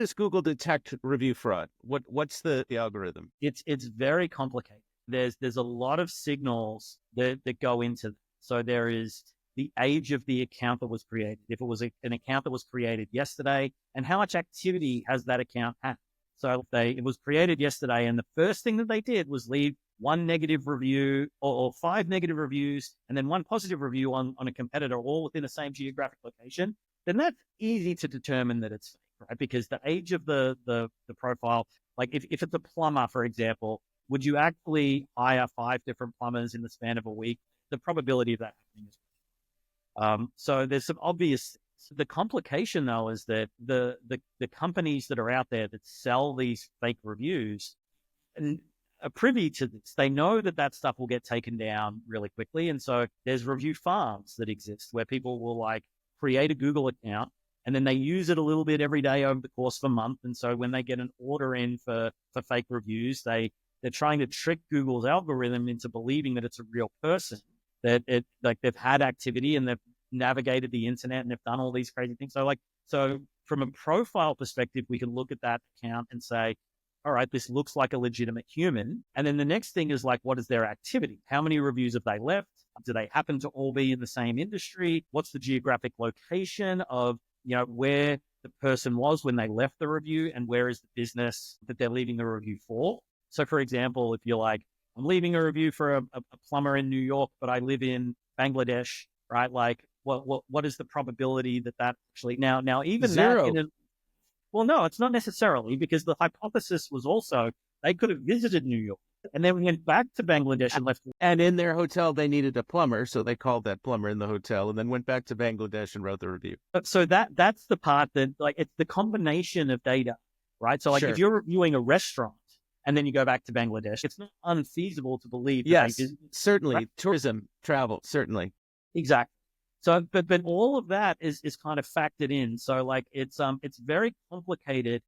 does Google detect review fraud? What's the algorithm? It's very complicated. There's a lot of signals that go into that. So there is the age of the account that was created. If it was an account that was created yesterday, and how much activity has that account had? So if it was created yesterday, and the first thing that they did was leave one negative review or five negative reviews, and then one positive review on a competitor, all within the same geographic location, then that's easy to determine that it's fake, right? Because the age of the profile, like if it's a plumber, for example, would you actually hire five different plumbers in the span of a week? The probability of that happening is so there's some obvious. The complication though is that the companies that are out there that sell these fake reviews and are privy to this. They know that that stuff will get taken down really quickly, and so there's review farms that exist where people will like create a Google account and then they use it a little bit every day over the course of a month. And so when they get an order in for fake reviews, they're trying to trick Google's algorithm into believing that it's a real person, that it like they've had activity and they've navigated the internet and they've done all these crazy things. So from a profile perspective, we can look at that account and say, all right, this looks like a legitimate human. And then the next thing is like, what is their activity? How many reviews have they left? Do they happen to all be in the same industry? What's the geographic location of, where the person was when they left the review, and where is the business that they're leaving the review for? So for example, if you're like, I'm leaving a review for a plumber in New York, but I live in Bangladesh, right? Like what is the probability that actually now even Zero. that well, no, it's not necessarily, because the hypothesis was also they could have visited New York and then went back to Bangladesh and left. And in their hotel, they needed a plumber, so they called that plumber in the hotel and then went back to Bangladesh and wrote the review. So that's the part that like it's the combination of data, right? So like Sure. if you're reviewing a restaurant and then you go back to Bangladesh, it's not unfeasible to believe. Yes, that certainly. right? Tourism, travel, certainly. Exactly. So, but all of that is kind of factored in. So like it's very complicated